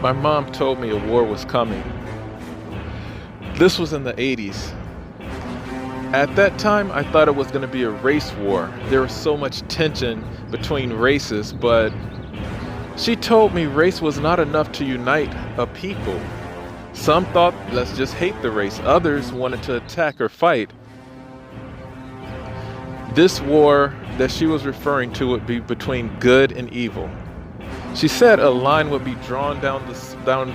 My mom told me a war was coming. This was in the 80s. At that time, I thought it was going to be a race war. There was so much tension between races, but she told me race was not enough to unite a people. Some thought, let's just hate the race. Others wanted to attack or fight. This war that she was referring to would be between good and evil. She said a line would be drawn down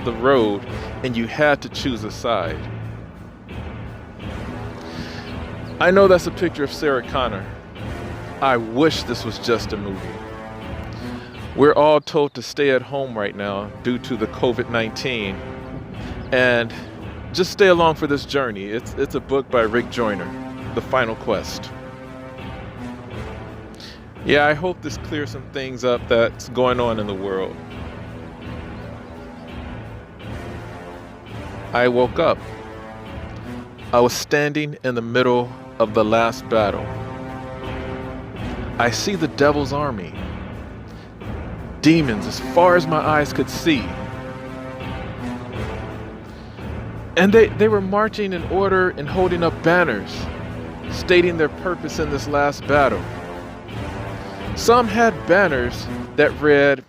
the road and you had to choose a side. I know that's a picture of Sarah Connor. I wish this was just a movie. We're all told to stay at home right now due to the COVID-19, and just stay along for this journey. It's a book by Rick Joyner, The Final Quest. Yeah, I hope this clears some things up that's going on in the world. I woke up. I was standing in the middle of the last battle. I see the devil's army. Demons as far as my eyes could see. And they were marching in order and holding up banners, stating their purpose in this last battle. Some had banners that read,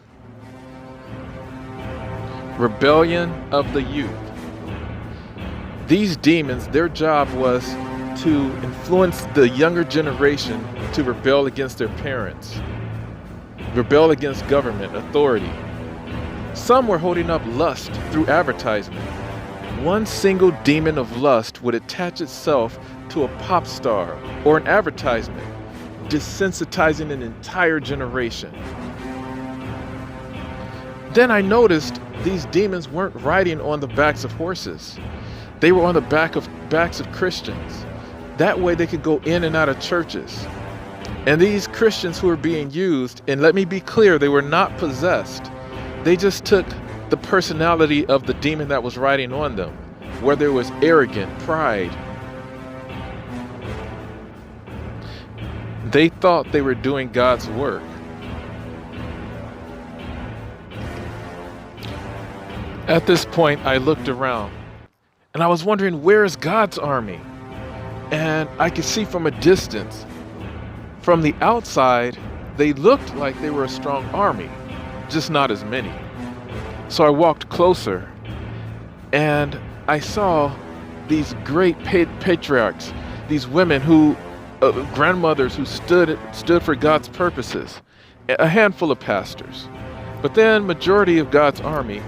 Rebellion of the Youth. These demons, their job was to influence the younger generation to rebel against their parents, rebel against government authority. Some were holding up lust through advertisement. One single demon of lust would attach itself to a pop star or an advertisement, desensitizing an entire generation. Then I noticed these demons weren't riding on the backs of horses. They were on the backs of Christians. That way they could go in and out of churches. And these Christians who were being used, and let me be clear, they were not possessed. They just took the personality of the demon that was riding on them, whether it was arrogant, pride. They thought they were doing God's work. At this point, I looked around and I was wondering, where is God's army? And I could see from a distance. From the outside, they looked like they were a strong army, just not as many. So I walked closer and I saw these great patriarchs, these women who, grandmothers who stood for God's purposes, a handful of pastors. But then majority of God's army,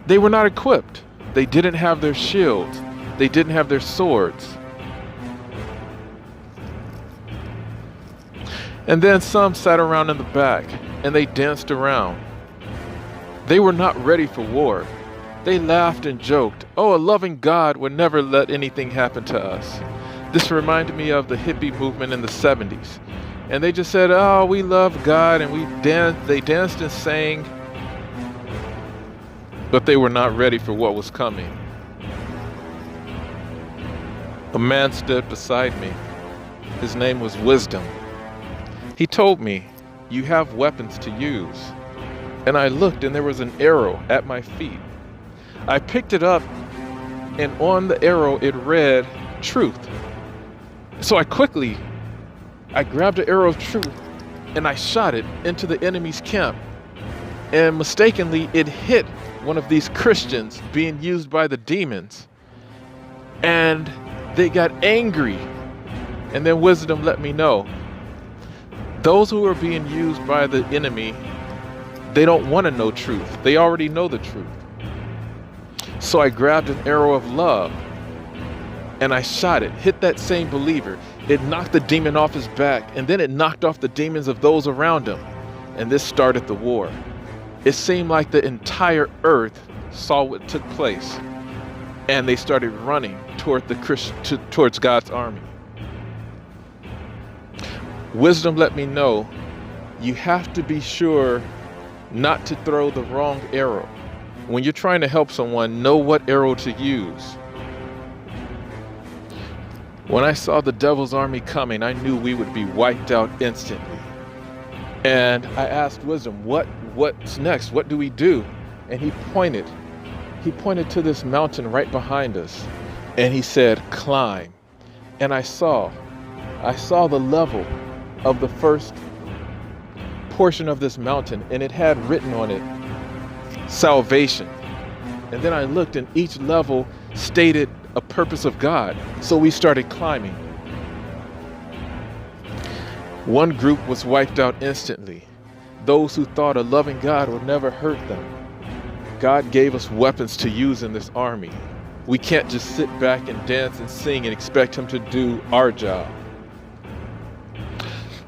they were not equipped. They didn't have their shields. They didn't have their swords. And then some sat around in the back and they danced around. They were not ready for war. They laughed and joked. Oh, a loving God would never let anything happen to us. This reminded me of the hippie movement in the 70s. And they just said, oh, we love God, and they danced and sang. But they were not ready for what was coming. A man stood beside me. His name was Wisdom. He told me, you have weapons to use. And I looked and there was an arrow at my feet. I picked it up and on the arrow it read, truth. So I grabbed the arrow of truth and I shot it into the enemy's camp. And mistakenly it hit one of these Christians being used by the demons. And they got angry. And then Wisdom let me know, those who are being used by the enemy, they don't want to know truth. They already know the truth. So I grabbed an arrow of love and I shot it, hit that same believer. It knocked the demon off his back, and then it knocked off the demons of those around him. And this started the war. It seemed like the entire earth saw what took place, and they started running towards God's army. Wisdom let me know, you have to be sure not to throw the wrong arrow. When you're trying to help someone, know what arrow to use. When I saw the devil's army coming, I knew we would be wiped out instantly. And I asked Wisdom, what's next? What do we do? and he pointed to this mountain right behind us, and he said, climb. And I saw the level of the first portion of this mountain, and it had written on it, salvation. And then I looked, and each level stated a purpose of God. So we started climbing. One group was wiped out instantly. Those who thought a loving God would never hurt them. God gave us weapons to use in this army. We can't just sit back and dance and sing and expect him to do our job.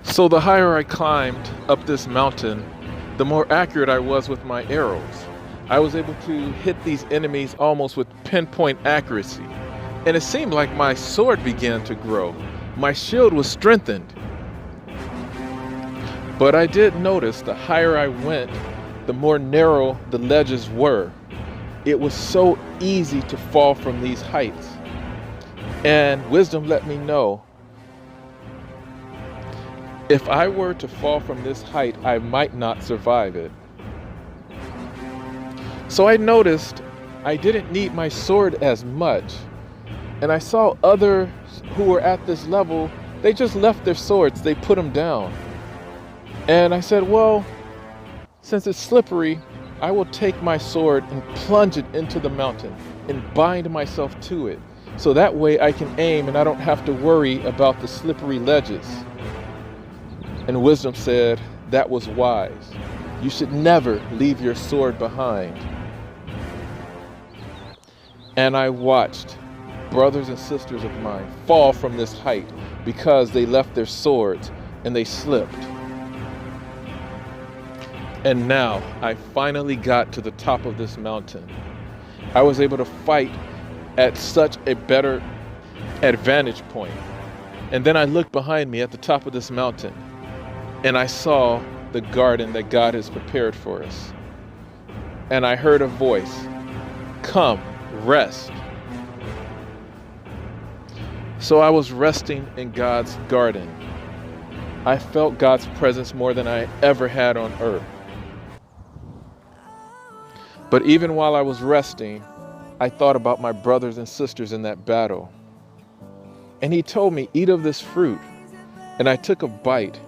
So the higher I climbed up this mountain, the more accurate I was with my arrows. I was able to hit these enemies almost with pinpoint accuracy. And it seemed like my sword began to grow. My shield was strengthened. But I did notice the higher I went, the more narrow the ledges were. It was so easy to fall from these heights. And wisdom let me know, if I were to fall from this height, I might not survive it. So I noticed I didn't need my sword as much. And I saw others who were at this level, they just left their swords, they put them down. And I said, well, since it's slippery, I will take my sword and plunge it into the mountain and bind myself to it. So that way I can aim and I don't have to worry about the slippery ledges. And wisdom said, that was wise. You should never leave your sword behind. And I watched brothers and sisters of mine fall from this height because they left their swords and they slipped. And now I finally got to the top of this mountain. I was able to fight at such a better advantage point. And then I looked behind me at the top of this mountain, and I saw the garden that God has prepared for us. And I heard a voice, come, rest. So I was resting in God's garden. I felt God's presence more than I ever had on earth. But even while I was resting, I thought about my brothers and sisters in that battle. And he told me, eat of this fruit. And I took a bite.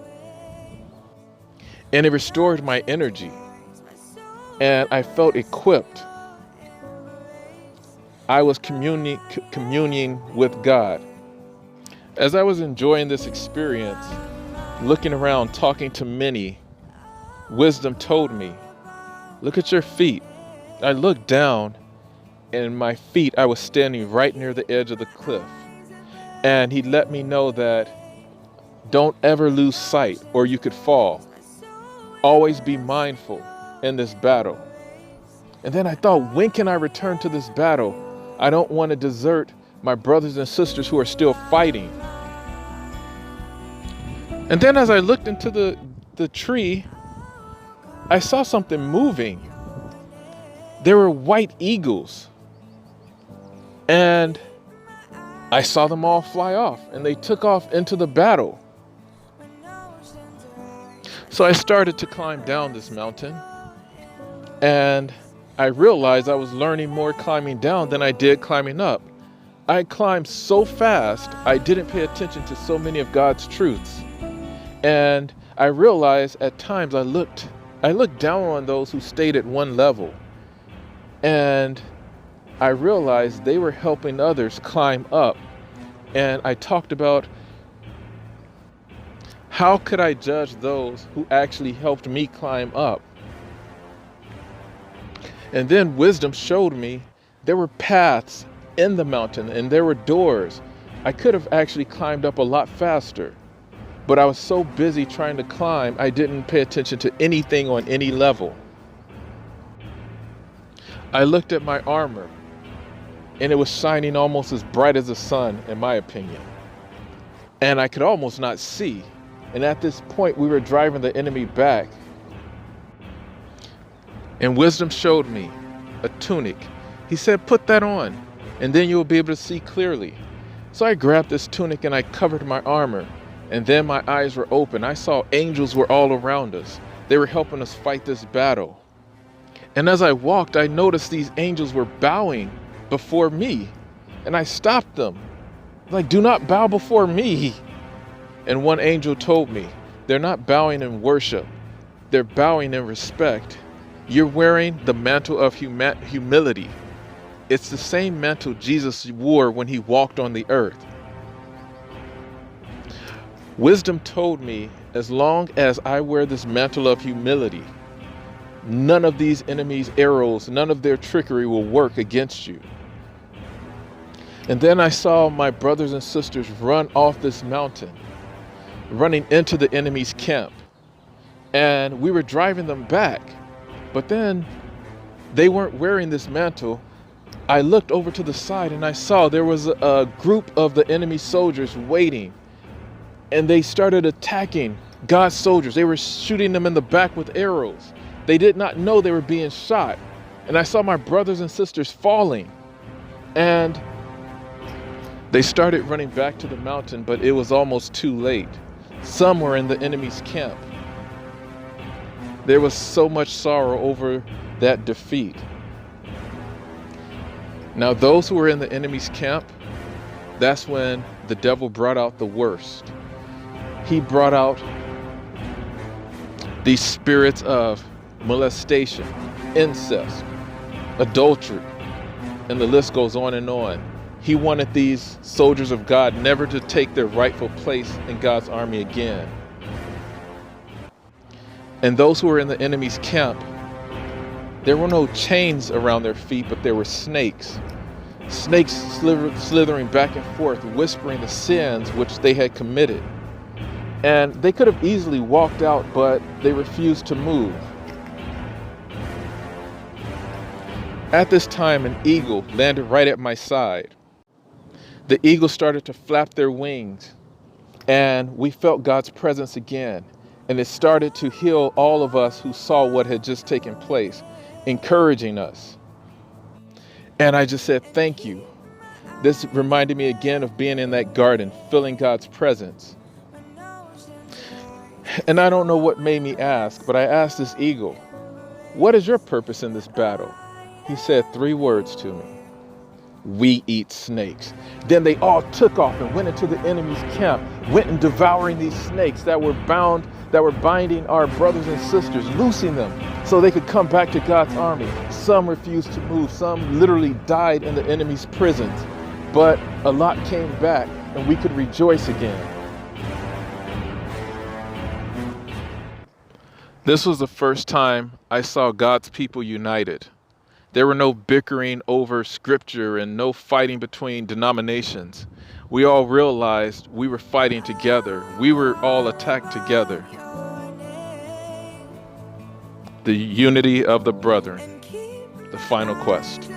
And it restored my energy. And I felt equipped. I was communing with God. As I was enjoying this experience, looking around, talking to many, wisdom told me, look at your feet. I looked down, and my feet, I was standing right near the edge of the cliff. And he let me know that don't ever lose sight or you could fall. Always be mindful in this battle. And then I thought, when can I return to this battle? I don't want to desert my brothers and sisters who are still fighting. And then as I looked into the tree, I saw something moving. There were white eagles. And I saw them all fly off, and they took off into the battle. So I started to climb down this mountain, and I realized I was learning more climbing down than I did climbing up. I climbed so fast, I didn't pay attention to so many of God's truths. And I realized at times I looked down on those who stayed at one level. And I realized they were helping others climb up. And I talked about how could I judge those who actually helped me climb up? And then wisdom showed me there were paths in the mountain and there were doors. I could have actually climbed up a lot faster, but I was so busy trying to climb, I didn't pay attention to anything on any level. I looked at my armor, and it was shining almost as bright as the sun, in my opinion. And I could almost not see. And at this point, we were driving the enemy back. And wisdom showed me a tunic. He said, put that on, and then you'll be able to see clearly. So I grabbed this tunic and I covered my armor. And then my eyes were open. I saw angels were all around us. They were helping us fight this battle. And as I walked, I noticed these angels were bowing before me. And I stopped them. Like, do not bow before me. And one angel told me, they're not bowing in worship. They're bowing in respect. You're wearing the mantle of humility. It's the same mantle Jesus wore when he walked on the earth. Wisdom told me, as long as I wear this mantle of humility, none of these enemies' arrows, none of their trickery will work against you. And then I saw my brothers and sisters run off this mountain, running into the enemy's camp. And we were driving them back. But then they weren't wearing this mantle. I looked over to the side and I saw there was a group of the enemy soldiers waiting. And they started attacking God's soldiers. They were shooting them in the back with arrows. They did not know they were being shot. And I saw my brothers and sisters falling. And they started running back to the mountain, but it was almost too late. Some were in the enemy's camp. There was so much sorrow over that defeat. Now, those who were in the enemy's camp, that's when the devil brought out the worst. He brought out these spirits of molestation, incest, adultery, and the list goes on and on. He wanted these soldiers of God never to take their rightful place in God's army again. And those who were in the enemy's camp, there were no chains around their feet, but there were snakes. Snakes slithering back and forth, whispering the sins which they had committed. And they could have easily walked out, but they refused to move. At this time, an eagle landed right at my side. The eagle started to flap their wings, and we felt God's presence again. And it started to heal all of us who saw what had just taken place, encouraging us. And I just said, thank you. This reminded me again of being in that garden, feeling God's presence. And I don't know what made me ask, but I asked this eagle, what is your purpose in this battle? He said 3 words to me. We eat snakes. Then they all took off and went into the enemy's camp, went and devouring these snakes that were binding our brothers and sisters, loosing them so they could come back to God's army. Some refused to move. Some literally died in the enemy's prisons. But a lot came back and we could rejoice again. This was the first time I saw God's people united. There were no bickering over scripture and no fighting between denominations. We all realized we were fighting together. We were all attacked together. The unity of the brethren, the final quest.